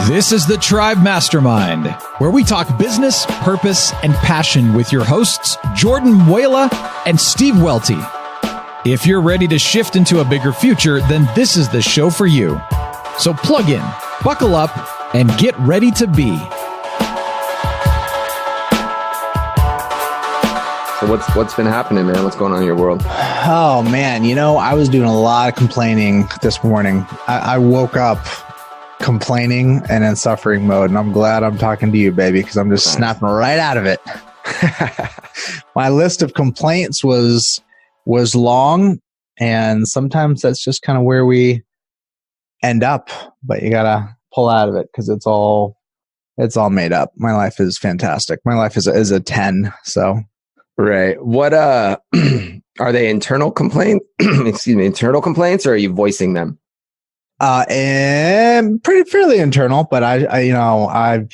This is the Tribe Mastermind, where we talk business, purpose, and passion with your hosts, Jordan Muela and Steve Welty. If you're ready to shift into a bigger future, then this is the show for you. So plug in, buckle up, and get ready to be. So what's been happening, man? What's going on in your world? Oh, man. You know, I was doing a lot of complaining this morning. I woke up complaining and in suffering mode, and I'm glad I'm talking to you, baby, because I'm just snapping right out of it. My list of complaints was long, and sometimes that's just kind of where we end up, but you got to pull out of it because it's all made up. My life is fantastic. My life is a 10, so... Right. What are they internal complaints? Excuse me, internal complaints, or are you voicing them? And fairly internal, but I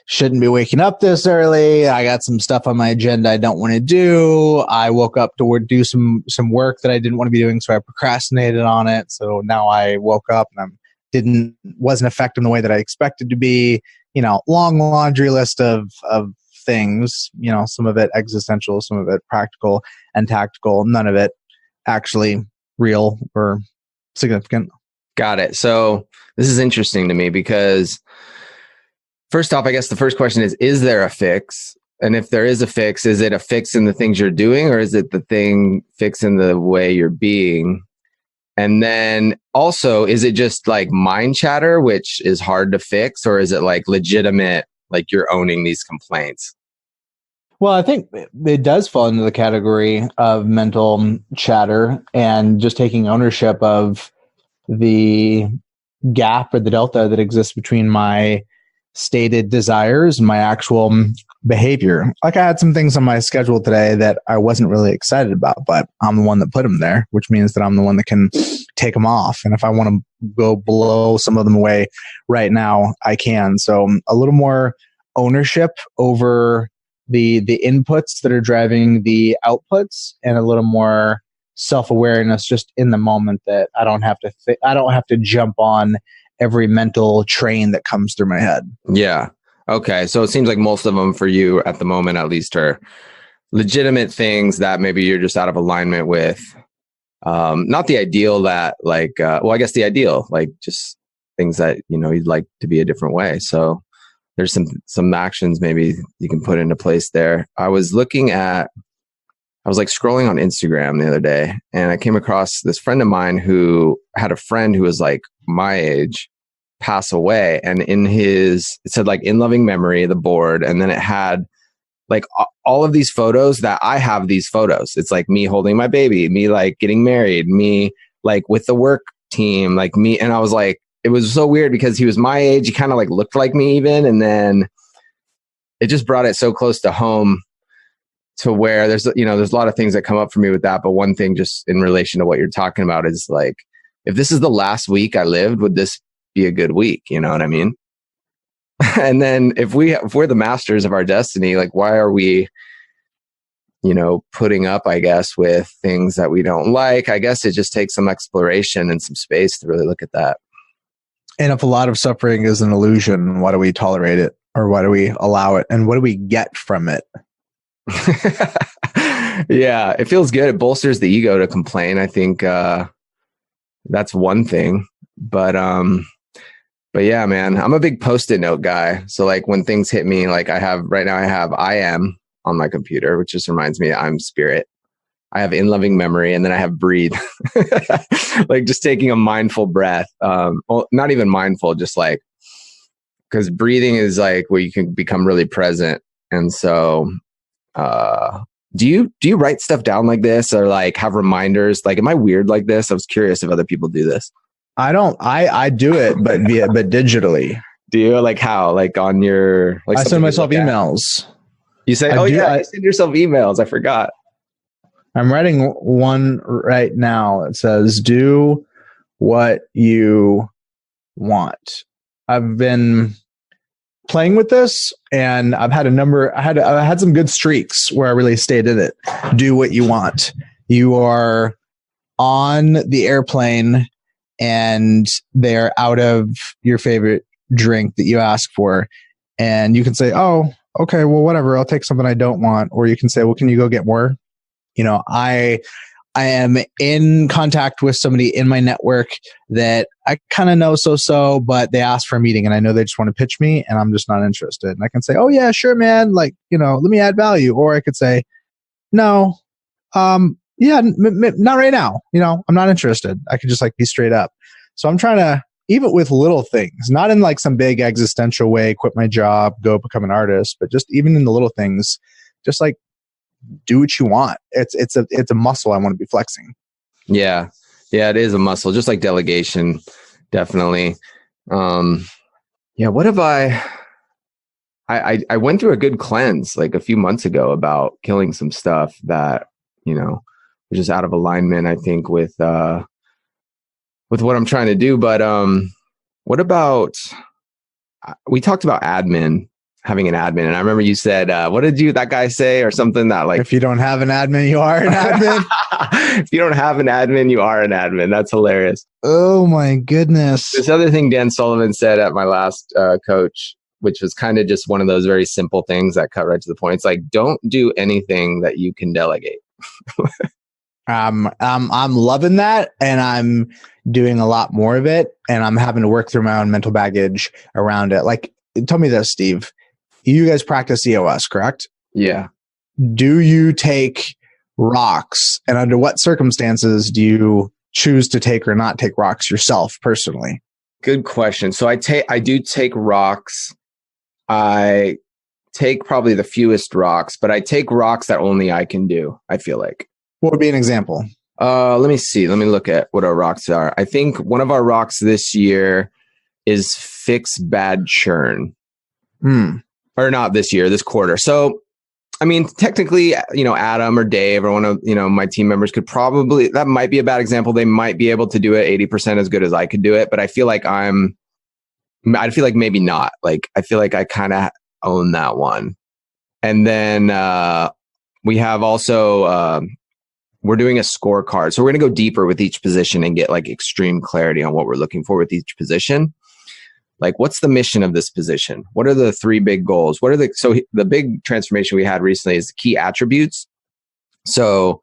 shouldn't be waking up this early. I got some stuff on my agenda I don't want to do. I woke up to do some work that I didn't want to be doing, so I procrastinated on it. So now I woke up and wasn't effective in the way that I expected to be. You know, long laundry list of things, you know, some of it existential, some of it practical and tactical, none of it actually real or significant. Got it. So this is interesting to me because first off, I guess the first question is there a fix? And if there is a fix, is it a fix in the things you're doing, or is it the thing fix in the way you're being? And then also, is it just like mind chatter, which is hard to fix, or is it like legitimate, like you're owning these complaints? Well, I think it does fall into the category of mental chatter and just taking ownership of the gap or the delta that exists between my stated desires and my actual behavior. Like I had some things on my schedule today that I wasn't really excited about, but I'm the one that put them there, which means that I'm the one that can take them off. And if I want to go blow some of them away right now, I can. So a little more ownership over the inputs that are driving the outputs, and a little more self-awareness just in the moment that I don't have to jump on every mental train that comes through my head. Yeah. Okay. So it seems like most of them for you at the moment, at least, are legitimate things that maybe you're just out of alignment with. Not the ideal that I guess the ideal, like just things that, you know, you'd like to be a different way. So there's some actions maybe you can put into place there. I was scrolling on Instagram the other day, and I came across this friend of mine who had a friend who was like my age pass away. And it said like in loving memory, the board. And then it had like all of these photos that I have these photos. It's like me holding my baby, me like getting married, me like with the work team, like me. And I was like, it was so weird because he was my age. He kind of like looked like me even. And then it just brought it so close to home to where there's a lot of things that come up for me with that. But one thing just in relation to what you're talking about is like, if this is the last week I lived, would this be a good week? You know what I mean? And then if we're the masters of our destiny, like why are we, you know, putting up, I guess, with things that we don't like? I guess it just takes some exploration and some space to really look at that. And if a lot of suffering is an illusion, why do we tolerate it, or why do we allow it? And what do we get from it? Yeah, it feels good. It bolsters the ego to complain. I think that's one thing. But yeah, man, I'm a big Post-it note guy. So like when things hit me, like I have I am on my computer, which just reminds me I'm spirit. I have in loving memory, and then I have breathe. Like just taking a mindful breath. Well, not even mindful, just like, because breathing is like where you can become really present. And so do you write stuff down like this, or like have reminders? Like, am I weird like this? I was curious if other people do this. I don't. I do it, but digitally. Do you? Like how? Like on your? Like I send myself emails. You say, you send yourself emails. I forgot. I'm writing one right now. It says, "Do what you want." I've been playing with this, and I've had I had some good streaks where I really stayed in it. Do what you want. You are on the airplane and they're out of your favorite drink that you ask for, and you can say, oh, okay, well, whatever, I'll take something I don't want. Or you can say, well, can you go get more? I am in contact with somebody in my network that I kind of know so, but they asked for a meeting and I know they just want to pitch me and I'm just not interested. And I can say, oh yeah, sure, man. Like, let me add value. Or I could say, no, yeah, not right now. I'm not interested. I could just like be straight up. So I'm trying to, even with little things, not in like some big existential way, quit my job, go become an artist, but just even in the little things, just like, do what you want. It's a muscle I want to be flexing. Yeah, it is a muscle, just like delegation, definitely. What have I went through a good cleanse like a few months ago about killing some stuff that was just out of alignment, I think, with what I'm trying to do. But what about, we talked about having an admin. And I remember you said, what did that guy say or something that like, if you don't have an admin, you are an admin. If you don't have an admin, you are an admin. That's hilarious. Oh my goodness. This other thing Dan Sullivan said at my last coach, which was kind of just one of those very simple things that cut right to the point. It's like, don't do anything that you can delegate. I'm loving that. And I'm doing a lot more of it. And I'm having to work through my own mental baggage around it. Like, tell me this, Steve. You guys practice EOS, correct? Yeah. Do you take rocks? And under what circumstances do you choose to take or not take rocks yourself personally? Good question. So I do take rocks. I take probably the fewest rocks, but I take rocks that only I can do, I feel like. What would be an example? Let me see. Let me look at what our rocks are. I think one of our rocks this year is fix bad churn. Or not this year, this quarter. So, I mean, technically, Adam or Dave or one of, my team members could probably, that might be a bad example. They might be able to do it 80% as good as I could do it. But I feel like maybe not. Like, I feel like I kind of own that one. And then we have also, we're doing a scorecard. So we're going to go deeper with each position and get like extreme clarity on what we're looking for with each position. Like, what's the mission of this position? What are the 3 big goals? So the big transformation we had recently is the key attributes. So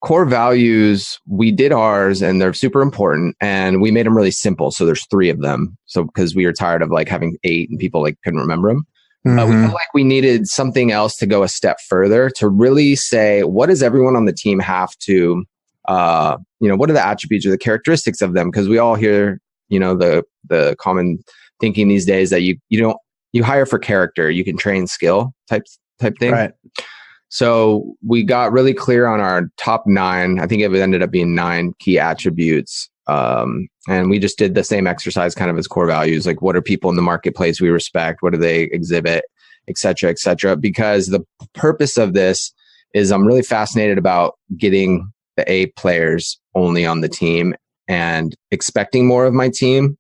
core values, we did ours and they're super important and we made them really simple. So there's 3 of them. So because we were tired of like having 8 and people like couldn't remember them. We felt like we needed something else to go a step further to really say, what does everyone on the team have to, what are the attributes or the characteristics of them? Because we all hear, the common thinking these days that you hire for character, you can train skill type thing. Right. So we got really clear on our top 9. I think it ended up being 9 key attributes. And we just did the same exercise kind of as core values. Like, what are people in the marketplace we respect? What do they exhibit, et cetera, et cetera. Because the purpose of this is I'm really fascinated about getting the A players only on the team and expecting more of my team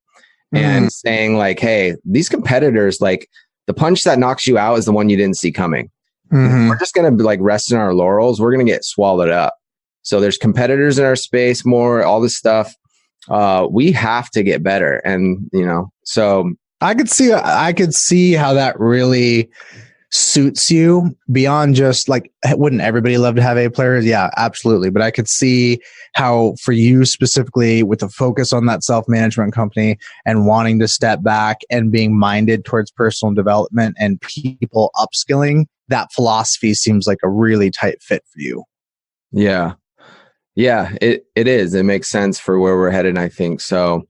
and saying like, hey, these competitors, like the punch that knocks you out is the one you didn't see coming. We're just going to like rest in our laurels. We're going to get swallowed up. So there's competitors in our space, more, all this stuff. We have to get better. And, so I could see how that really suits you beyond just like, wouldn't everybody love to have A players? Yeah, absolutely. But I could see how for you specifically with a focus on that self-management company and wanting to step back and being minded towards personal development and people upskilling, that philosophy seems like a really tight fit for you. Yeah, it is. It makes sense for where we're headed, I think. So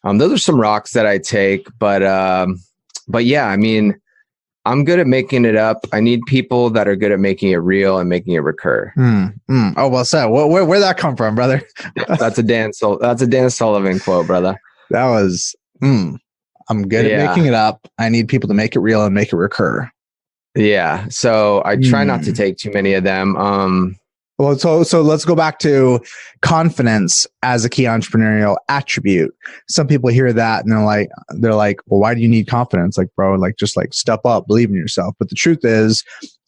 those are some rocks that I take, but yeah, I mean, I'm good at making it up. I need people that are good at making it real and making it recur. Oh, well said. Where'd that come from, brother? That's a Dan Sullivan quote, brother. That was, I'm good at making it up. I need people to make it real and make it recur. Yeah. So I try not to take too many of them. Well, so let's go back to confidence as a key entrepreneurial attribute. Some people hear that and they're like, well, why do you need confidence? Like, bro, like just like step up, believe in yourself. But the truth is,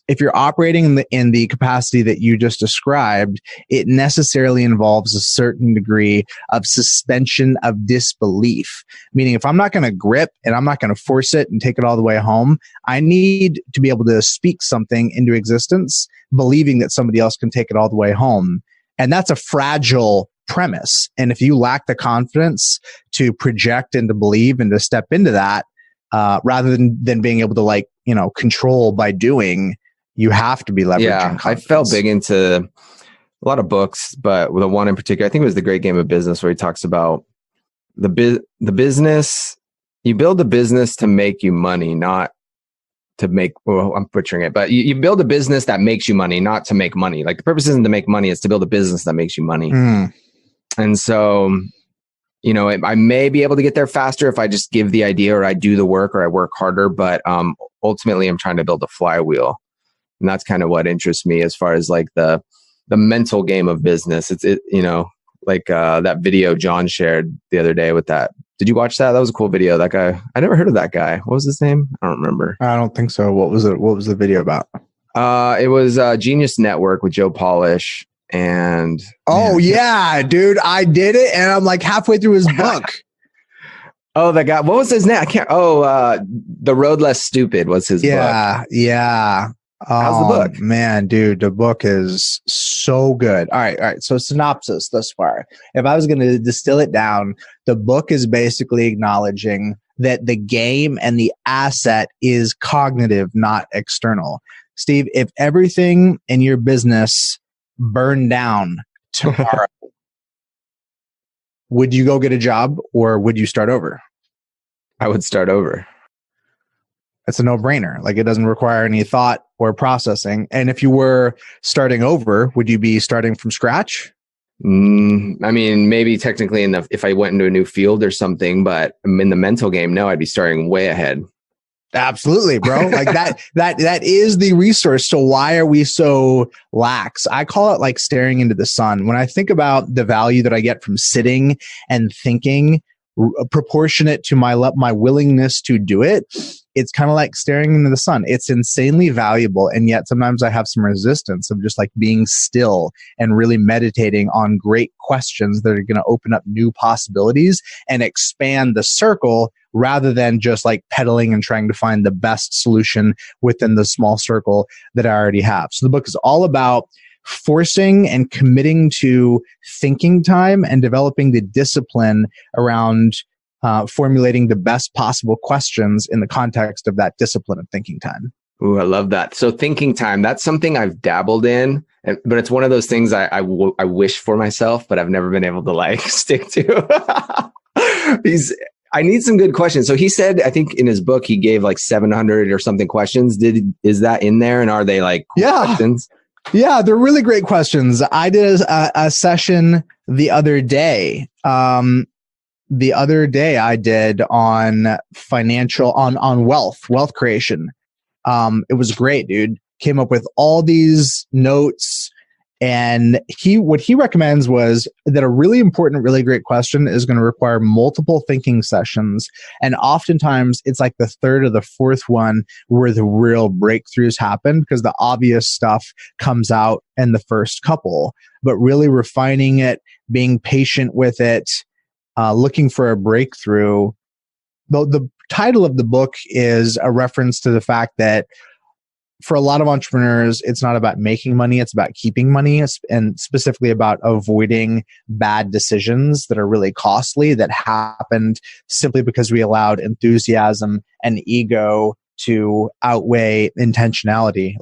if you're operating in the capacity that you just described, it necessarily involves a certain degree of suspension of disbelief. Meaning, if I'm not going to grip and I'm not going to force it and take it all the way home, I need to be able to speak something into existence, believing that somebody else can take it all the way home. And that's a fragile premise. And if you lack the confidence to project and to believe and to step into that, rather than being able to control by doing, you have to be leveraging. Yeah, confidence. I fell big into a lot of books, but with the one in particular, I think it was The Great Game of Business, where he talks about the business. You build a business to make you money, not to make, well, I'm butchering it, but you build a business that makes you money, not to make money. Like, the purpose isn't to make money, it's to build a business that makes you money. And so, I may be able to get there faster if I just give the idea, or I do the work, or I work harder. But ultimately, I'm trying to build a flywheel. And that's kind of what interests me as far as like the mental game of business. It's that video John shared the other day with that. Did you watch that? That was a cool video. That guy, I never heard of that guy. What was his name? I don't remember. I don't think so. What was it? What was the video about? It was Genius Network with Joe Polish. And yeah, dude, I did it, and I'm like halfway through his book. Oh, that guy. What was his name? I can't. The Road Less Stupid was his book. Yeah. How's the book? Man, dude, the book is so good. All right. So synopsis thus far. If I was going to distill it down, the book is basically acknowledging that the game and the asset is cognitive, not external. Steve, if everything in your business burned down tomorrow, would you go get a job or would you start over? I would start over. It's a no-brainer. Like, it doesn't require any thought or processing. And if you were starting over, would you be starting from scratch? I mean, maybe technically if I went into a new field or something, but in the mental game, no, I'd be starting way ahead. Absolutely, bro. Like that is the resource. So why are we so lax? I call it like staring into the sun. When I think about the value that I get from sitting and thinking, proportionate to my willingness to do it, it's kind of like staring into the sun. It's insanely valuable. And yet sometimes I have some resistance of just like being still and really meditating on great questions that are going to open up new possibilities and expand the circle, rather than just like pedaling and trying to find the best solution within the small circle that I already have. So the book is all about forcing and committing to thinking time and developing the discipline around formulating the best possible questions in the context of that discipline of thinking time. Ooh, I love that. So thinking time, that's something I've dabbled in, but it's one of those things I wish for myself, but I've never been able to like stick to. I need some good questions. So he said, I think in his book, he gave like 700 or something questions. Is that in there? And are they like questions? Yeah, they're really great questions. I did a session the other day. I did on on wealth creation. It was great, dude. Came up with all these notes. And what he recommends was that a really important, really great question is going to require multiple thinking sessions. And oftentimes it's like the third or the fourth one where the real breakthroughs happen, because the obvious stuff comes out in the first couple. But really refining it, being patient with it, looking for a breakthrough. The title of the book is a reference to the fact that for a lot of entrepreneurs, it's not about making money, it's about keeping money, and specifically about avoiding bad decisions that are really costly that happened simply because we allowed enthusiasm and ego to outweigh intentionality.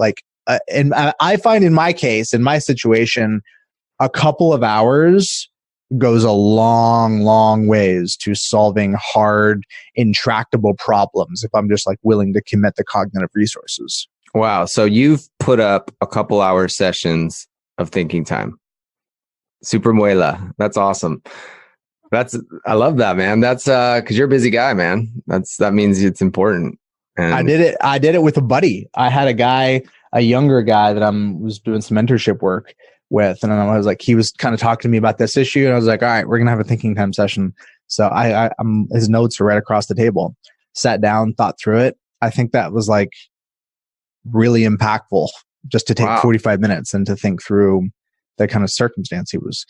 And I find in my case, in my situation, a couple of hours goes a long, long ways to solving hard, intractable problems if I'm just like willing to commit the cognitive resources. Wow. So you've put up a couple hour sessions of thinking time. Super muela. That's awesome. I love that, man. That's because you're a busy guy, man. That means it's important. And I did it with a buddy. I had a younger guy that was doing some mentorship work with. And I was like, he was kind of talking to me about this issue. And I was like, all right, we're going to have a thinking time session. So his notes are right across the table. Sat down, thought through it. I think that was like really impactful just to take Wow. 45 minutes and to think through the kind of circumstance he was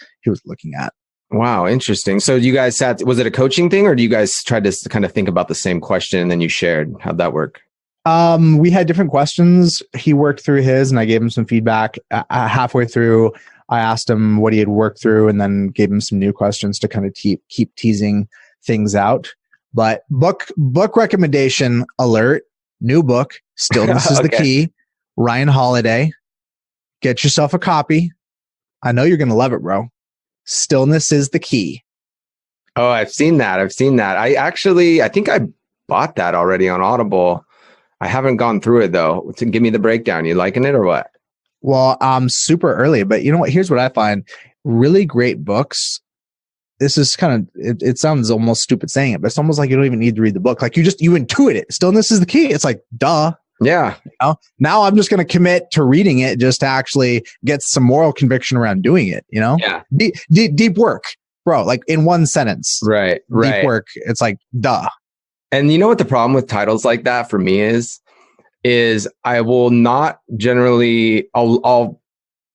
looking at. Wow, interesting. So you guys was it a coaching thing, or do you guys try to kind of think about the same question and then you shared? How'd that work? We had different questions. He worked through his and I gave him some feedback. Halfway through, I asked him what he had worked through and then gave him some new questions to kind of keep teasing things out. But book recommendation alert, new book, Stillness is the Key, Ryan Holiday. Get yourself a copy. I know you're going to love it, bro. Stillness is the Key. Oh, I've seen that. I think I bought that already on Audible. I haven't gone through it though. To give me the breakdown. You liking it or what? Well, I'm super early, but you know what? Here's what I find. Really great books. This is kind of, it sounds almost stupid saying it, but it's almost like you don't even need to read the book. Like you intuit it. Stillness is the key. It's like, duh. Yeah. You know? Now I'm just going to commit to reading it just to actually get some moral conviction around doing it, you know? Yeah. Deep work, bro. Like in one sentence. Right. Deep work. It's like, duh. And you know what the problem with titles like that for me is I will not generally, I'll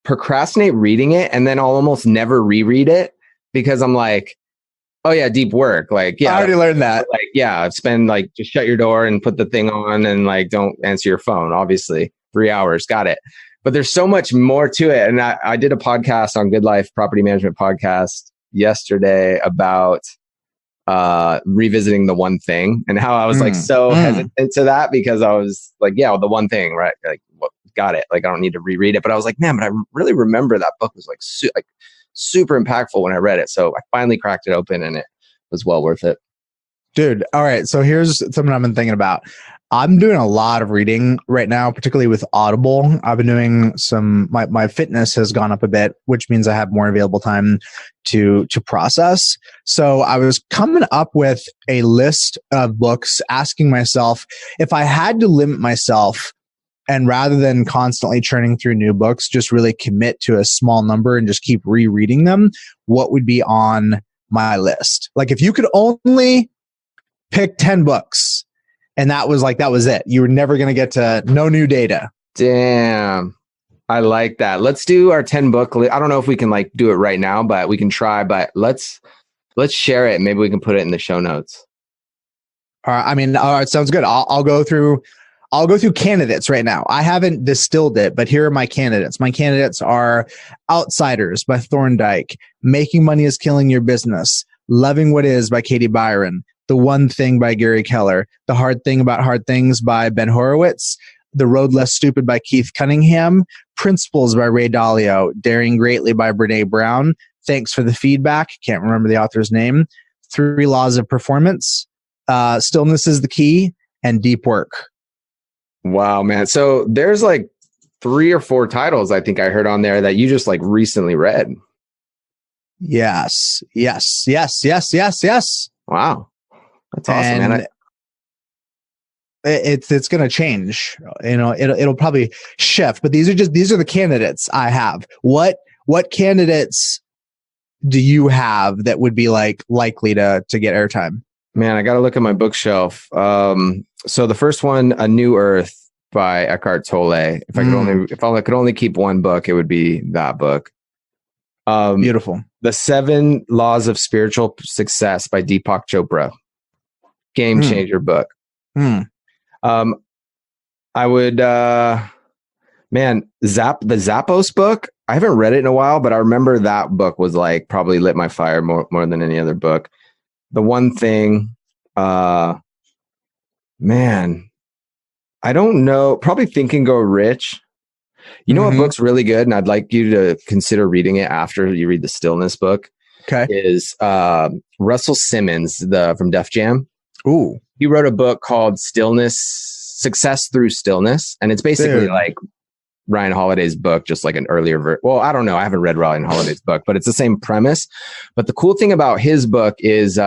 procrastinate reading it and then I'll almost never reread it because I'm like, oh yeah, deep work. Like, yeah, I already learned that. Like, yeah, spend like, just shut your door and put the thing on and like, don't answer your phone. Obviously 3 hours. Got it. But there's so much more to it. And I did a podcast on Good Life Property Management podcast yesterday about revisiting the one thing and how I was like so hesitant to that because I was like, yeah, the one thing, right? Like, well, got it. Like, I don't need to reread it. But I was like, man, but I really remember that book was like super impactful when I read it. So I finally cracked it open and it was well worth it. Dude, all right. So here's something I've been thinking about. I'm doing a lot of reading right now, particularly with Audible. I've been doing my fitness has gone up a bit, which means I have more available time to process. So I was coming up with a list of books, asking myself if I had to limit myself and rather than constantly churning through new books, just really commit to a small number and just keep rereading them, what would be on my list? Like if you could only pick 10 books and that was it. You were never going to get to no new data. Damn. I like that. Let's do our 10 book list. I don't know if we can like do it right now, but we can try, but let's share it. Maybe we can put it in the show notes. All right. Sounds good. I'll go through candidates right now. I haven't distilled it, but here are my candidates. My candidates are Outsiders by Thorndike, Making Money is Killing Your Business, Loving What Is by Katie Byron, The One Thing by Gary Keller, The Hard Thing About Hard Things by Ben Horowitz, The Road Less Stupid by Keith Cunningham, Principles by Ray Dalio, Daring Greatly by Brene Brown, Thanks for the Feedback, can't remember the author's name, 3 Laws of Performance, Stillness is the Key, and Deep Work. Wow, man. So there's like 3 or 4 titles I think I heard on there that you just like recently read. Yes. Wow. That's awesome, and man. It's going to change. You know, it'll probably shift, but these are the candidates I have. What candidates do you have that would be like likely to get airtime? Man, I got to look at my bookshelf. So the first one, A New Earth by Eckhart Tolle. If I could only keep one book, it would be that book. Beautiful. The 7 Laws of Spiritual Success by Deepak Chopra. Game changer book. I would, the Zappos book. I haven't read it in a while, but I remember that book was like probably lit my fire more than any other book. The One Thing, man, I don't know. Probably Think and Go Rich. You know what book's really good, and I'd like you to consider reading it after you read the Stillness book. Okay, is Russell Simmons from Def Jam. Ooh, he wrote a book called Success Through Stillness, and it's basically like Ryan Holiday's book, just like an earlier version. Well, I don't know. I haven't read Ryan Holiday's book, but it's the same premise. But the cool thing about his book is,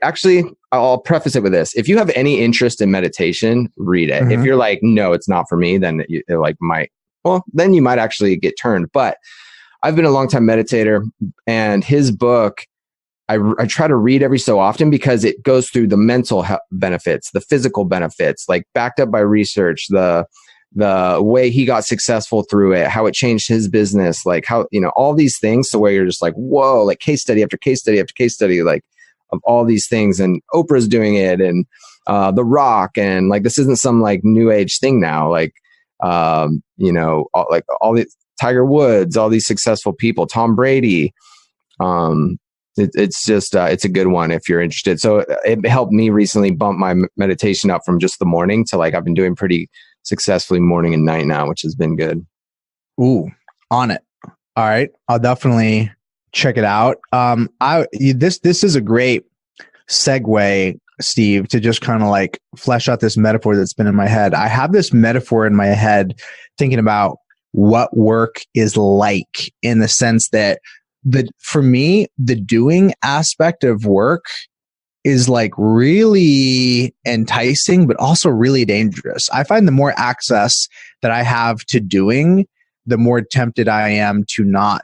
actually, I'll preface it with this. If you have any interest in meditation, read it. If you're like, no, it's not for me, then then you might actually get turned. But I've been a longtime meditator, and his book, I try to read every so often because it goes through the mental health benefits, the physical benefits, like backed up by research, the the way he got successful through it, how it changed his business, like how, all these things, to where you're just like, whoa, like case study after case study after case study, like of all these things. And Oprah's doing it, and The Rock, and like, this isn't some like new age thing now. Like, like all the Tiger Woods, all these successful people, Tom Brady. It's just, it's a good one if you're interested. So it helped me recently bump my meditation up from just the morning to like, I've been doing pretty successfully morning and night now, which has been good. Ooh, on it. All right. I'll definitely check it out. This is a great segue, Steve, to just kind of like flesh out this metaphor that's been in my head. I have this metaphor in my head thinking about what work is like, in the sense that for me, the doing aspect of work is like really enticing, but also really dangerous. I find the more access that I have to doing, the more tempted I am to not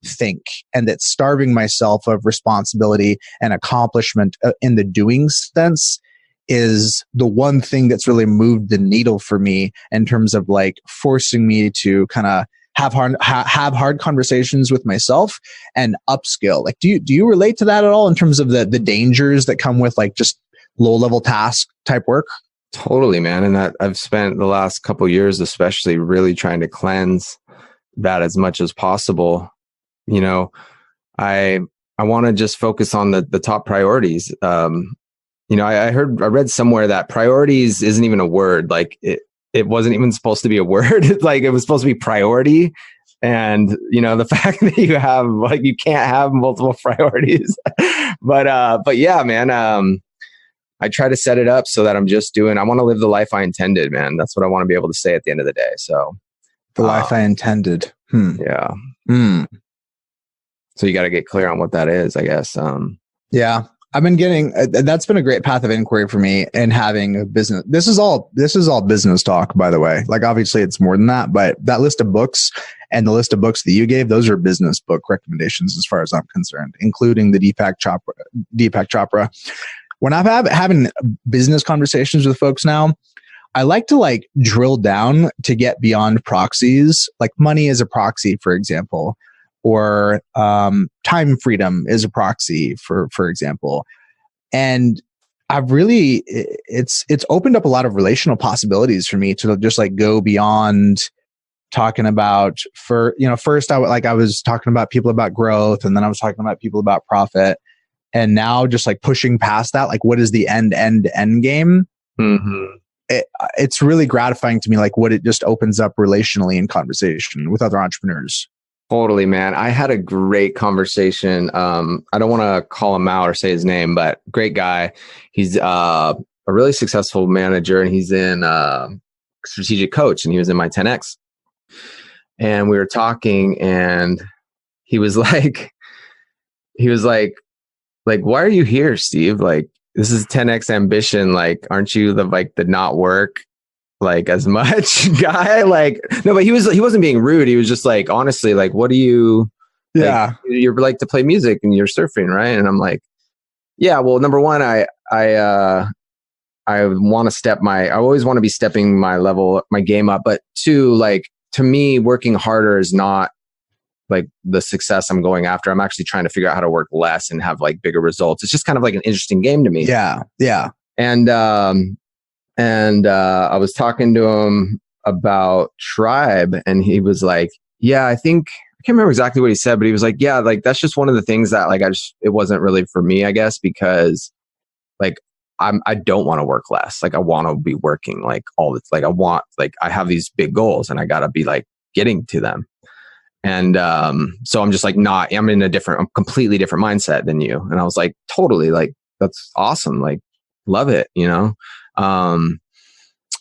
think, and that starving myself of responsibility and accomplishment in the doing sense is the one thing that's really moved the needle for me, in terms of like forcing me to kind of have hard conversations with myself and upskill. Like, do you relate to that at all, in terms of the dangers that come with like just low level task type work? Totally, man. And that I've spent the last couple of years, especially, really trying to cleanse that as much as possible. I want to just focus on the top priorities. I read somewhere that priorities isn't even a word. Like it wasn't even supposed to be a word. Like, it was supposed to be priority. And, the fact that you have, like, you can't have multiple priorities, but yeah, man, I try to set it up so that I want to live the life I intended, man. That's what I want to be able to say at the end of the day. So the life I intended. Yeah. So you got to get clear on what that is, I guess. Yeah. I've been getting, that's been a great path of inquiry for me, and having a business. This is all business talk, by the way. Like, obviously it's more than that, but that list of books and the list of books that you gave, those are business book recommendations as far as I'm concerned, including the Deepak Chopra. When I'm having business conversations with folks now, I like to like drill down to get beyond proxies. Like, money is a proxy, for example, or time freedom is a proxy, for example. And I've really, it's opened up a lot of relational possibilities for me to just like go beyond talking about, first I was talking about people about growth, and then I was talking about people about profit. And now just like pushing past that, like, what is the end game? Mm-hmm. It's really gratifying to me, like what it just opens up relationally in conversation with other entrepreneurs. Totally, man. I had a great conversation. I don't want to call him out or say his name, but great guy. He's a really successful manager, and he's in strategic coach, and he was in my 10X. And we were talking, and he was like, why are you here, Steve? Like, this is 10X ambition. Like, aren't you the not work like as much guy? Like, no, but he wasn't being rude. He was just like, honestly, like, what do you, yeah, you're like to play music and you're surfing, right? And I'm like, yeah, well, number one, I want to I always want to be stepping my game up. But two, like, to me, working harder is not like the success I'm going after. I'm actually trying to figure out how to work less and have like bigger results. It's just kind of like an interesting game to me. Yeah. Yeah. And I was talking to him about Tribe, and he was like, yeah, I can't remember exactly what he said, but he was like, yeah, like, that's just one of the things that like, it wasn't really for me, I guess, because like, I don't want to work less. Like, I want to be working like all this, like I have these big goals, and I gotta be like getting to them. And so I'm just like, I'm in a completely different mindset than you. And I was like, totally, like, that's awesome. Like, love it,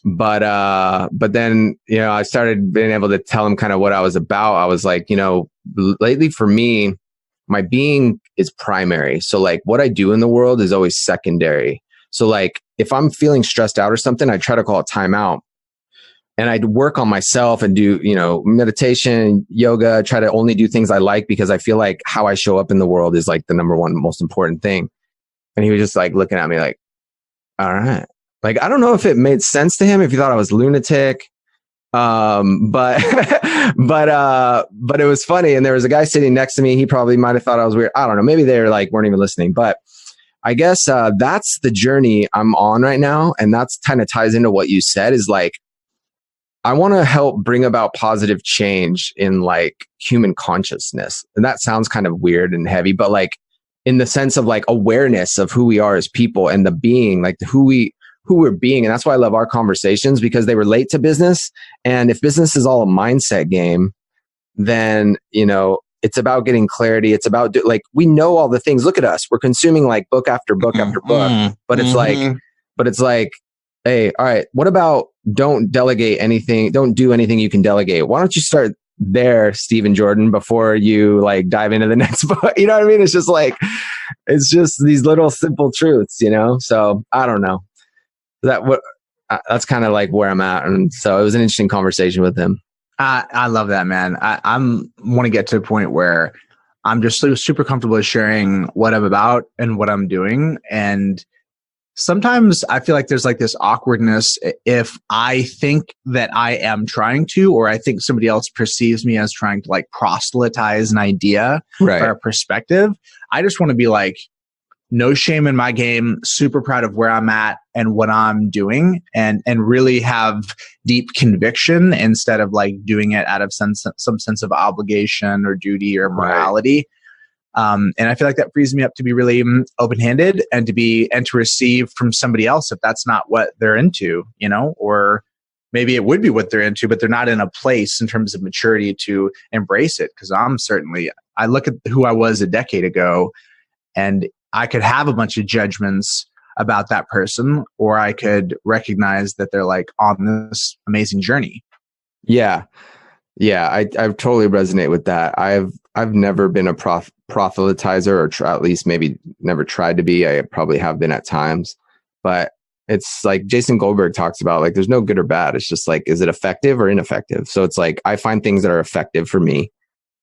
But then, I started being able to tell him kind of what I was about. I was like, lately for me, my being is primary. So like what I do in the world is always secondary. So like if I'm feeling stressed out or something, I try to call it time out. And I'd work on myself and do, meditation, yoga, try to only do things I like, because I feel like how I show up in the world is like the number one most important thing. And he was just like looking at me like, all right. Like, I don't know if it made sense to him, if he thought I was lunatic, But but it was funny. And there was a guy sitting next to me. He probably might've thought I was weird. I don't know. Maybe they were like, weren't even listening, but I guess, that's the journey I'm on right now. And that's kind of ties into what you said is like, I want to help bring about positive change in like human consciousness. And that sounds kind of weird and heavy, but like in the sense of like awareness of who we are as people and the being, like who we're being. And that's why I love our conversations, because they relate to business. And if business is all a mindset game, then, you know, it's about getting clarity. It's about like, we know all the things. Look at us. We're consuming like book after book after book, but it's like, hey, all right, what about don't delegate anything? Don't do anything you can delegate. Why don't you start there, Steve and Jordan, before you like dive into the next book? You know what I mean? It's just like, it's just these little simple truths, you know? So I don't know. That's kind of like where I'm at. And so it was an interesting conversation with him. I love that, man. I want to get to a point where I'm just super comfortable with sharing what I'm about and what I'm doing. And sometimes I feel like there's like this awkwardness if I think that I am trying to, or I think somebody else perceives me as trying to like proselytize an idea or a perspective. I just want to be like, no shame in my game, super proud of where I'm at and what I'm doing, and really have deep conviction instead of like doing it out of some sense of obligation or duty or morality. And I feel like that frees me up to be really open-handed and to receive from somebody else if that's not what they're into, you know, or maybe it would be what they're into, but they're not in a place in terms of maturity to embrace it. Because I look at who I was a decade ago, and I could have a bunch of judgments about that person, or I could recognize that they're like on this amazing journey. Yeah. Yeah. I totally resonate with that. I've never been a proselytizer, or at least maybe never tried to be. I probably have been at times, but it's like Jason Goldberg talks about, like, there's no good or bad. It's just like, is it effective or ineffective? So it's like, I find things that are effective for me,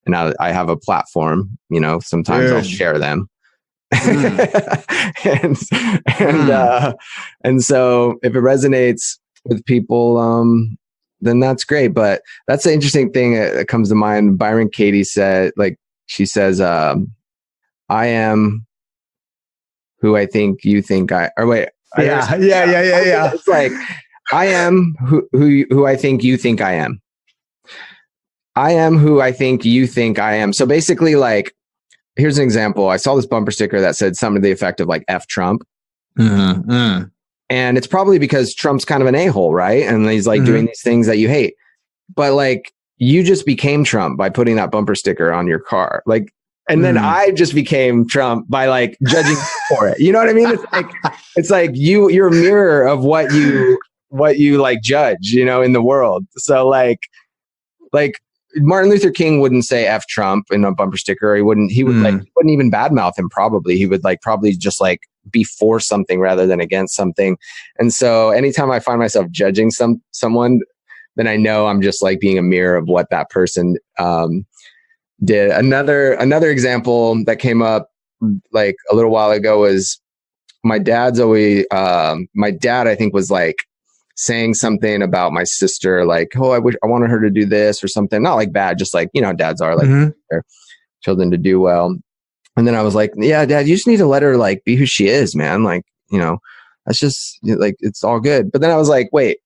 and I have a platform, you know, sometimes I'll share them. And so if it resonates with people, then that's great. But that's the interesting thing that comes to mind. Byron Katie said, like, she says, I am who I think you think I, or wait. Yeah. It's like, I am who I think you think I am. I am who I think you think I am. So basically, like, here's an example. I saw this bumper sticker that said something to the effect of like F Trump. And it's probably because Trump's kind of an a-hole, right? And he's like doing these things that you hate. But like, you just became Trump by putting that bumper sticker on your car. Like, and then I just became Trump by like judging for it. You know what I mean? It's like you're a mirror of what you like judge, you know, in the world. So like Martin Luther King wouldn't say F Trump in a bumper sticker. He wouldn't even badmouth him. Probably he would like probably just like be for something rather than against something. And so anytime I find myself judging someone, then I know I'm just like being a mirror of what that person did. Another example that came up like a little while ago was my dad I think was like saying something about my sister, like, oh, I wanted her to do this or something. Not like bad, just like, you know, dads are like their children to do well. And then I was like, yeah, Dad, you just need to let her like be who she is, man. Like, you know, that's just like, it's all good. But then I was like, wait,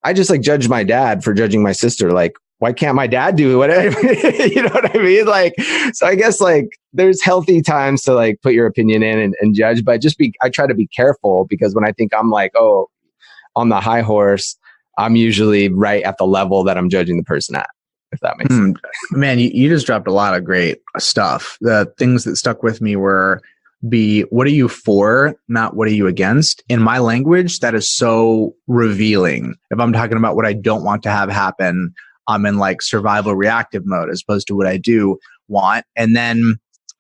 I just like judged my dad for judging my sister. Like, why can't my dad do whatever? You know what I mean? Like, so I guess like there's healthy times to like put your opinion in and judge, but I try to be careful, because when I think I'm like, oh, on the high horse, I'm usually right at the level that I'm judging the person at, if that makes sense. Man, you just dropped a lot of great stuff. The things that stuck with me were what are you for, not what are you against? In my language, that is so revealing. If I'm talking about what I don't want to have happen, I'm in like survival reactive mode as opposed to what I do want. And then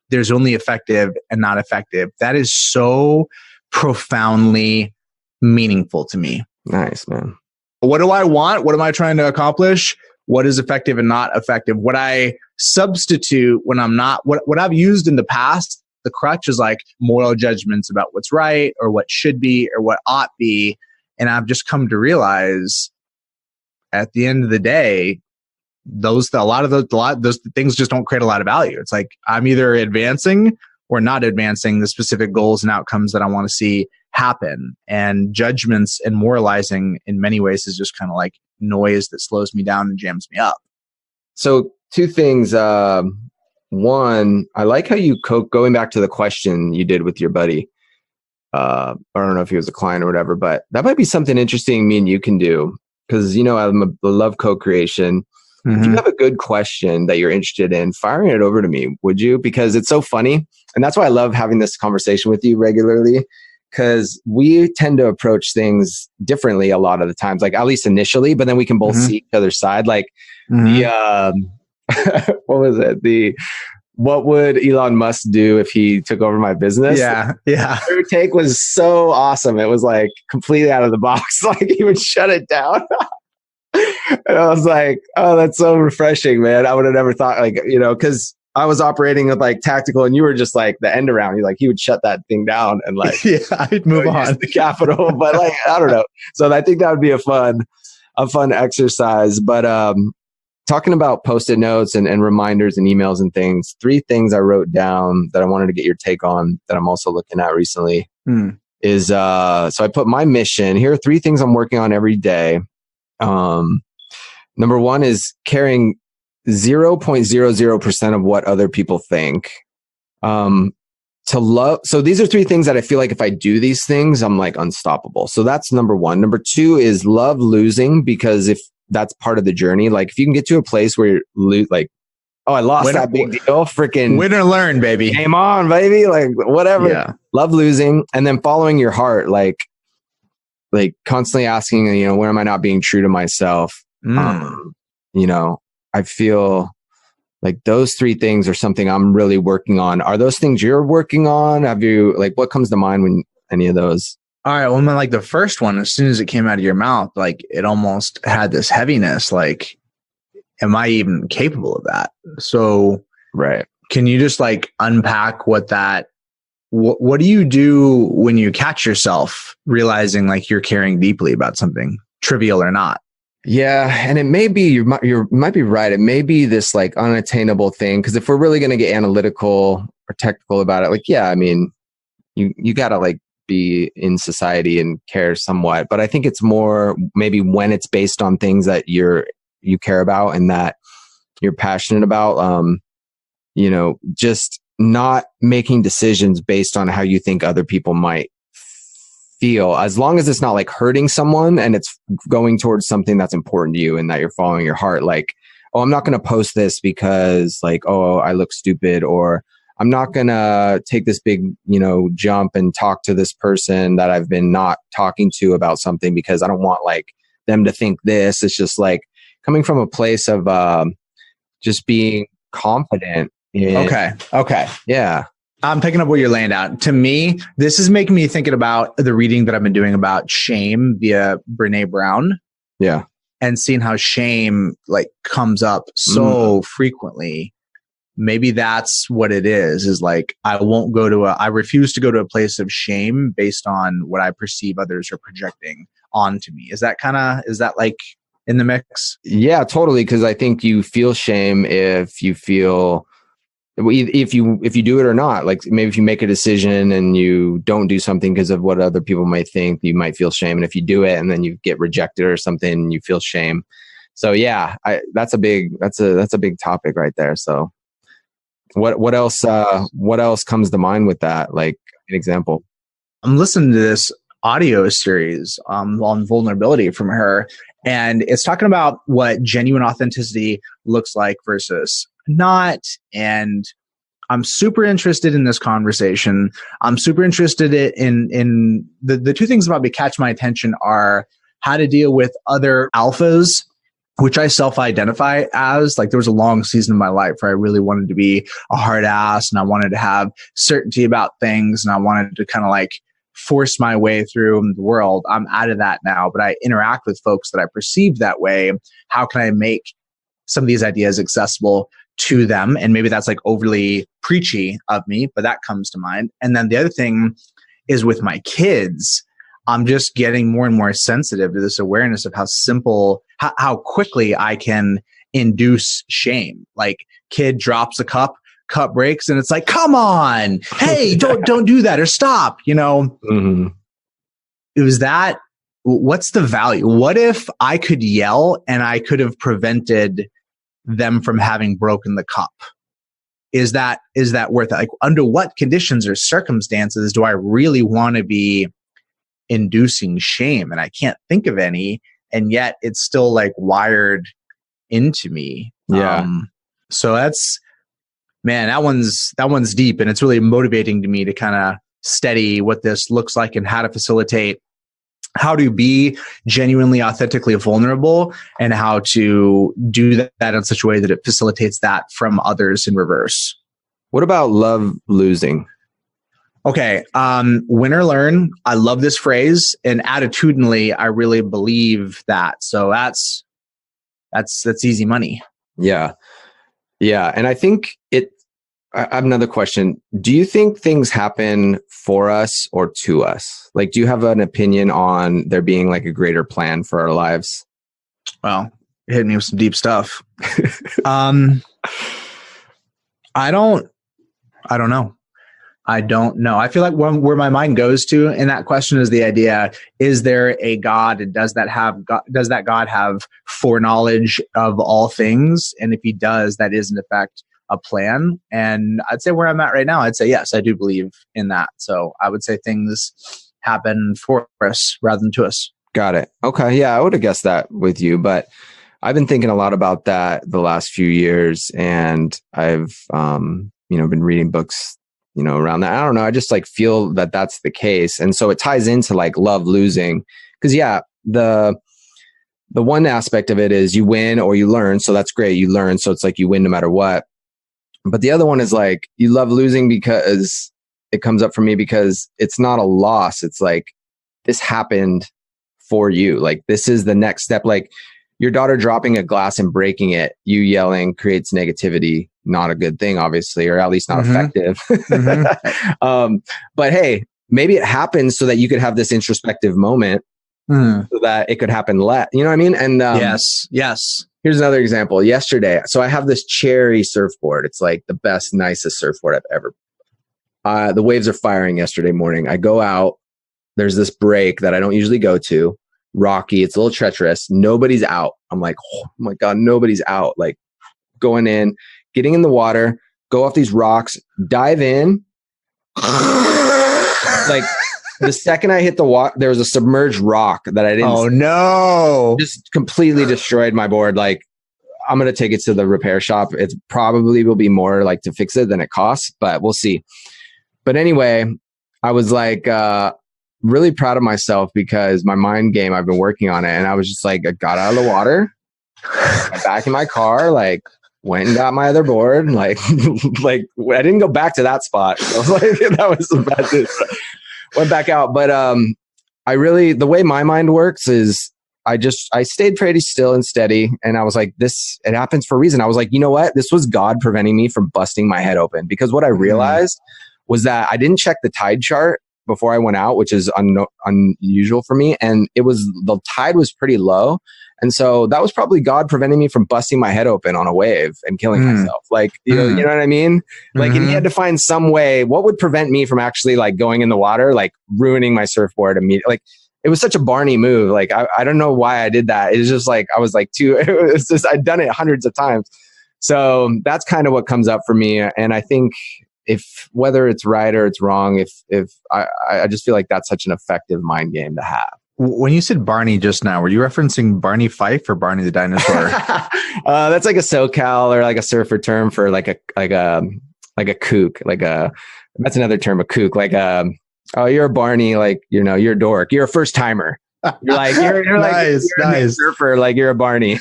there's only effective and not effective. That is so profoundly meaningful to me. Nice, man. What do I want? What am I trying to accomplish? What is effective and not effective? What I substitute when I'm not, what I've used in the past, the crutch is like moral judgments about what's right or what should be or what ought be. And I've just come to realize at the end of the day, a lot of those things just don't create a lot of value. It's like I'm either advancing or not advancing the specific goals and outcomes that I want to see happen. And judgments and moralizing in many ways is just kind of like noise that slows me down and jams me up. So two things. One, I like how you going back to the question you did with your buddy. I don't know if he was a client or whatever, but that might be something interesting me and you can do. Because, you know, I love co-creation. If you have a good question that you're interested in, firing it over to me, would you? Because it's so funny. And that's why I love having this conversation with you regularly, because we tend to approach things differently a lot of the times, like at least initially, but then we can both see each other's side. Like the, what was it? What would Elon Musk do if he took over my business? Yeah. Your take was so awesome. It was like completely out of the box. Like he would shut it down. And I was like, oh, that's so refreshing, man. I would have never thought, like, you know, because I was operating with like tactical and you were just like the end around. He would shut that thing down and like, I'd move on the capital. But like, I don't know. So I think that would be a fun exercise. But talking about Post-it notes and reminders and emails and things, 3 things I wrote down that I wanted to get your take on that I'm also looking at recently is, so I put my mission. Here are 3 things I'm working on every day. Number 1 is caring 0.00% of what other people think. To love. So these are 3 things that I feel like if I do these things, I'm like unstoppable. So that's number 1. Number 2 is love losing, because if that's part of the journey, like if you can get to a place where you're like, oh, I lost that big deal. Freaking win or learn, baby. Game on, baby. Like whatever. Yeah. Love losing. And then following your heart, like constantly asking, you know, where am I not being true to myself? You know, I feel like those 3 things are something I'm really working on. Are those things you're working on? Have you, like, what comes to mind when any of those? All right. Well, like the first one, as soon as it came out of your mouth, like it almost had this heaviness. Like, am I even capable of that? So, right. Can you just like unpack what do you do when you catch yourself realizing like you're caring deeply about something, trivial or not? Yeah. And it may be, you might be right. It may be this like unattainable thing. Cause if we're really going to get analytical or technical about it, like, yeah, I mean, you gotta like be in society and care somewhat, but I think it's more maybe when it's based on things that you care about and that you're passionate about, you know, just not making decisions based on how you think other people might feel, as long as it's not like hurting someone and it's going towards something that's important to you and that you're following your heart. Like, oh, I'm not going to post this because like, oh, I look stupid, or I'm not going to take this big, you know, jump and talk to this person that I've been not talking to about something because I don't want like them to think this. It's just like coming from a place of just being confident. Okay. Yeah. I'm picking up what you're laying out. To me, this is making me thinking about the reading that I've been doing about shame via Brene Brown. Yeah. And seeing how shame like comes up so frequently. Maybe that's what it is like, I refuse to go to a place of shame based on what I perceive others are projecting onto me. Is that like in the mix? Yeah, totally. Cause I think you feel shame if you do it or not. Like maybe if you make a decision and you don't do something because of what other people might think, you might feel shame. And if you do it and then you get rejected or something, you feel shame. So yeah, that's a big topic right there. So what else comes to mind with that? Like an example. I'm listening to this audio series on vulnerability from her, and it's talking about what genuine authenticity looks like versus not. And I'm super interested in this conversation. I'm super interested in the 2 things about me catch my attention are how to deal with other alphas, which I self-identify as. Like there was a long season of my life where I really wanted to be a hard ass and I wanted to have certainty about things and I wanted to kind of like force my way through the world. I'm out of that now, but I interact with folks that I perceive that way. How can I make some of these ideas accessible to them? And maybe that's like overly preachy of me, but that comes to mind. And then the other thing is with my kids, I'm just getting more and more sensitive to this awareness of how simple, how quickly I can induce shame. Like, kid drops a cup breaks, and it's like, come on, hey, don't do that, or stop, Mm-hmm. It was that. What's the value? What if I could yell and I could have prevented them from having broken the cup? Is that worth it? Like, under what conditions or circumstances do I really want to be inducing shame? And I can't think of any, and yet it's still like wired into me. Yeah. So that's, man, that one's deep, and it's really motivating to me to kind of study what this looks like and how to facilitate, how to be genuinely, authentically vulnerable, and how to do that in such a way that it facilitates that from others in reverse. What about love losing? Okay. Win or learn. I love this phrase, and attitudinally, I really believe that. So that's easy money. Yeah. Yeah. And I think I have another question. Do you think things happen for us or to us? Like, do you have an opinion on there being like a greater plan for our lives? Well, it hit me with some deep stuff. I don't know. I don't know. I feel like where my mind goes to in that question is the idea: is there a God, and does that God have foreknowledge of all things? And if he does, that is in effect a plan. And I'd say where I'm at right now, I'd say yes, I do believe in that. So I would say things happen for us rather than to us. Got it. Okay. Yeah, I would have guessed that with you, but I've been thinking a lot about that the last few years, and I've been reading books around that. I don't know. I just like feel that that's the case. And so it ties into like love losing, because the one aspect of it is you win or you learn. So that's great. You learn. So it's like you win no matter what. But the other one is like, you love losing because it comes up for me because it's not a loss. It's like, this happened for you. Like, this is the next step. Like, your daughter dropping a glass and breaking it, you yelling creates negativity. Not a good thing, obviously, or at least not effective. But hey, maybe it happens so that you could have this introspective moment, so that it could happen less. You know what I mean? And yes. Here's another example. Yesterday, so I have this cherry surfboard. It's like the best, nicest surfboard I've ever. The waves are firing yesterday morning. I go out. There's this break that I don't usually go to. Rocky. It's a little treacherous. Nobody's out. I'm like, oh my God, nobody's out. Like, going in, getting in the water, go off these rocks, dive in. Like, the second I hit the water, there was a submerged rock that I didn't. Oh no! Just completely destroyed my board. Like, I'm going to take it to the repair shop. It probably will be more like to fix it than it costs, but we'll see. But anyway, I was like, really proud of myself because my mind game, I've been working on it. And I was just like, I got out of the water, got back in my car, like went and got my other board. Like I didn't go back to that spot. I was like, that was some bad news. Went back out. But the way my mind works is I stayed pretty still and steady. And I was like, it happens for a reason. I was like, you know what? This was God preventing me from busting my head open, because what I realized was that I didn't check the tide chart before I went out, which is unusual for me. And the tide was pretty low. And so that was probably God preventing me from busting my head open on a wave and killing myself. Like, you know what I mean? Like, and he had to find some way. What would prevent me from actually like going in the water, like ruining my surfboard immediately? Like, it was such a Barney move. Like, I don't know why I did that. It was just like, I was like it was just, I'd done it hundreds of times. So that's kind of what comes up for me. And I think whether it's right or it's wrong, if I just feel like that's such an effective mind game to have. When you said Barney just now, were you referencing Barney Fife or Barney the dinosaur? That's like a SoCal or like a surfer term for like a kook. That's another term, a kook. Like, oh, you're a Barney, like, you're a dork. You're a first timer. You're like, you're like, nice. A surfer, like you're a Barney.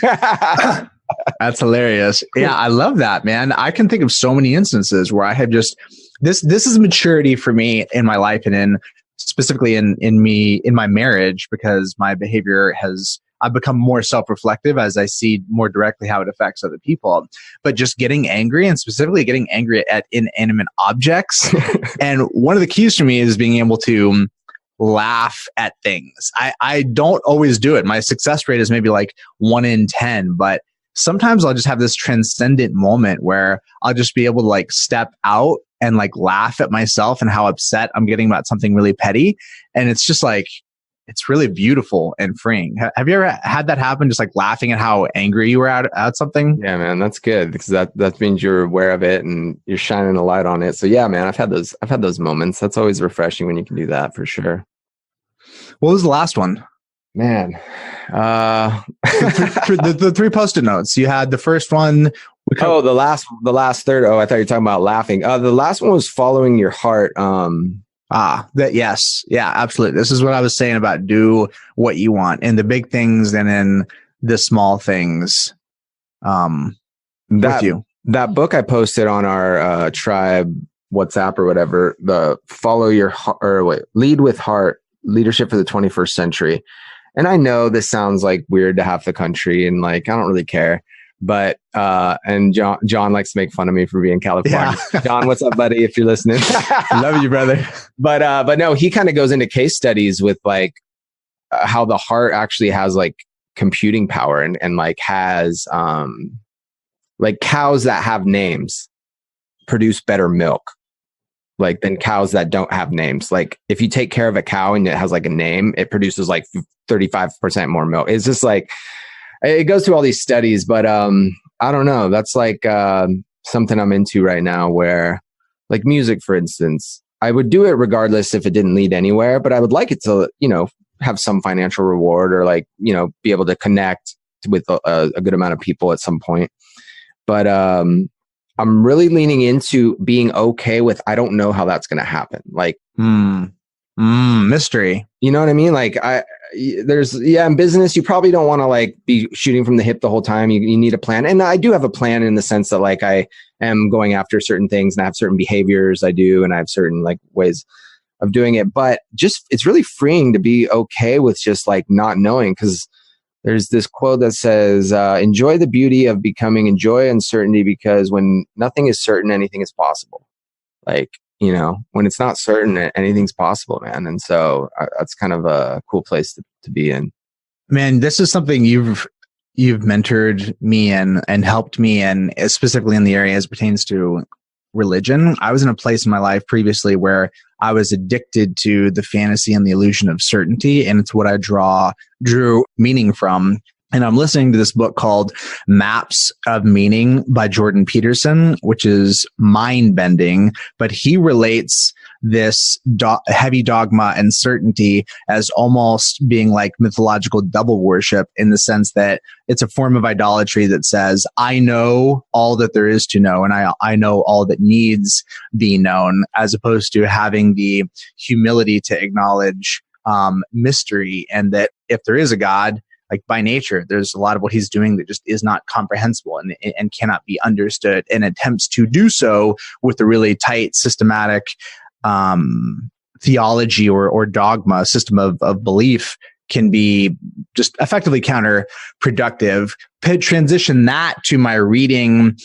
That's hilarious. Yeah, I love that, man. I can think of so many instances where I have just this is maturity for me in my life, and specifically in my marriage, because my behavior I've become more self-reflective as I see more directly how it affects other people. But just getting angry, and specifically getting angry at inanimate objects. And one of the keys for me is being able to laugh at things. I don't always do it. My success rate is maybe like 1 in 10, but sometimes I'll just have this transcendent moment where I'll just be able to like step out and like laugh at myself and how upset I'm getting about something really petty. And it's just like, it's really beautiful and freeing. Have you ever had that happen? Just like laughing at how angry you were at something? Yeah, man, that's good because that means you're aware of it and you're shining a light on it. So yeah, man, I've had those moments. That's always refreshing when you can do that, for sure. What was the last one? Man, the 3 Post-it notes. You had the first one. The last third. Oh, I thought you were talking about laughing. The last one was following your heart. Yes. Yeah, absolutely. This is what I was saying about do what you want in the big things and in the small things. With you. That book I posted on our tribe WhatsApp or whatever, the Lead with Heart, Leadership for the 21st Century. And I know this sounds like weird to half the country and like, I don't really care. But and John likes to make fun of me for being California. Yeah. John, what's up, buddy? If you're listening, love you, brother. But no, he kind of goes into case studies with like how the heart actually has like computing power and like has like cows that have names produce better milk like than cows that don't have names. Like if you take care of a cow and it has like a name, it produces like 35% more milk. It's just like. It goes through all these studies, but I don't know. That's like something I'm into right now where like music, for instance, I would do it regardless if it didn't lead anywhere, but I would like it to, have some financial reward or like, be able to connect with a good amount of people at some point. But I'm really leaning into being okay with, I don't know how that's going to happen. Like, mystery. You know what I mean? Like in business, you probably don't want to like be shooting from the hip the whole time. You need a plan. And I do have a plan in the sense that like I am going after certain things and I have certain behaviors I do, and I have certain like ways of doing it, but just, it's really freeing to be okay with just like not knowing. Cause there's this quote that says, enjoy the beauty of becoming, enjoy uncertainty, because when nothing is certain, anything is possible. Like, when it's not certain, anything's possible, man. And so that's kind of a cool place to be in. Man, this is something you've mentored me in and helped me in, specifically in the area as it pertains to religion. I was in a place in my life previously where I was addicted to the fantasy and the illusion of certainty. And it's what I drew meaning from. And I'm listening to this book called Maps of Meaning by Jordan Peterson, which is mind-bending, but he relates this heavy dogma and certainty as almost being like mythological double worship, in the sense that it's a form of idolatry that says, I know all that there is to know, and I know all that needs be known, as opposed to having the humility to acknowledge mystery, and that if there is a God, like by nature, there's a lot of what he's doing that just is not comprehensible and cannot be understood, and attempts to do so with a really tight, systematic theology or dogma system of belief can be just effectively counterproductive. Transition that to my reading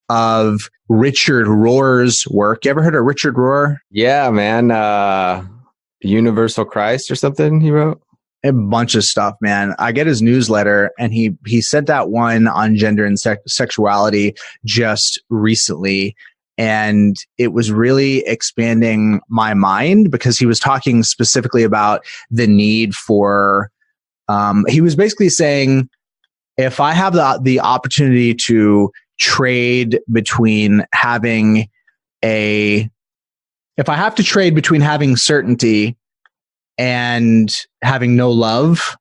of Richard Rohr's work. You ever heard of Richard Rohr? Yeah, man. Universal Christ or something he wrote? A bunch of stuff, man. I get his newsletter, and he sent that one on gender and sexuality just recently. And it was really expanding my mind, because he was talking specifically about the need for, he was basically saying, if I have the opportunity to trade between having if I have to trade between having certainty and having no love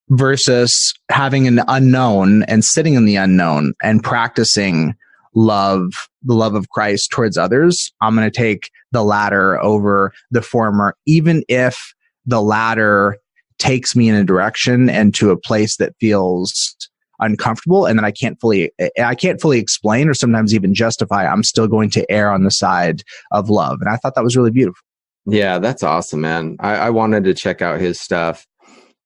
versus having an unknown and sitting in the unknown and practicing the love of Christ towards others, I'm going to take the latter over the former, even if the latter takes me in a direction and to a place that feels uncomfortable and that I can't fully explain or sometimes even justify. I'm still going to err on the side of love. And I thought that was really beautiful. Yeah, that's awesome, man. I wanted to check out his stuff.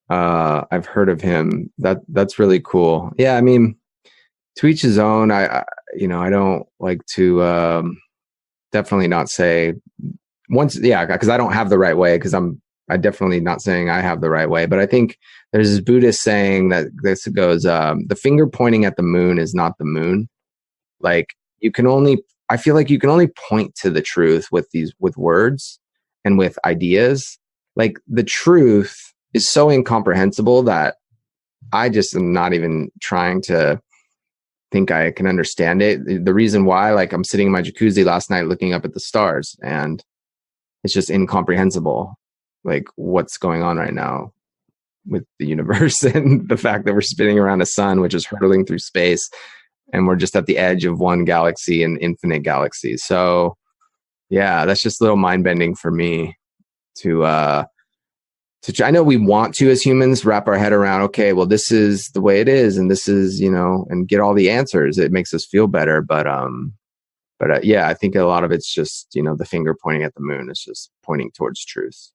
I've heard of him. That's really cool. Yeah, I mean, to each his own. I don't like to definitely not say once. Yeah, because I don't have the right way, because I'm I definitely not saying I have the right way, but I think there's this Buddhist saying that this goes, the finger pointing at the moon is not the moon. Like I feel like you can only point to the truth with words and with ideas. Like the truth is so incomprehensible that I just am not even trying to think I can understand it. The reason why, like, I'm sitting in my jacuzzi last night looking up at the stars, and it's just incomprehensible, like what's going on right now with the universe and the fact that we're spinning around a sun which is hurtling through space, and we're just at the edge of one galaxy and infinite galaxies. So yeah, that's just a little mind bending for me to I know we want to, as humans, wrap our head around, okay, well, this is the way it is, and this is, and get all the answers. It makes us feel better. But yeah, I think a lot of it's just, the finger pointing at the moon is just pointing towards truth.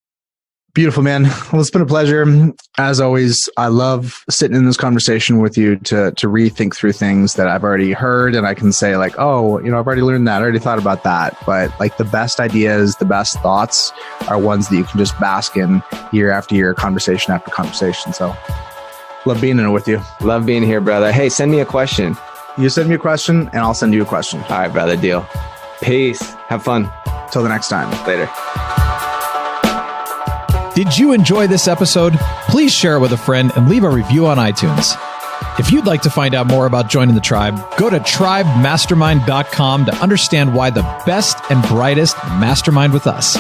Beautiful, man. Well, it's been a pleasure. As always, I love sitting in this conversation with you to rethink through things that I've already heard. And I can say like, oh, I've already learned that. I already thought about that. But like the best ideas, the best thoughts are ones that you can just bask in year after year, conversation after conversation. So love being in it with you. Love being here, brother. Hey, send me a question. You send me a question and I'll send you a question. All right, brother. Deal. Peace. Have fun. Till the next time. Later. Did you enjoy this episode? Please share it with a friend and leave a review on iTunes. If you'd like to find out more about joining the tribe, go to tribemastermind.com to understand why the best and brightest mastermind with us.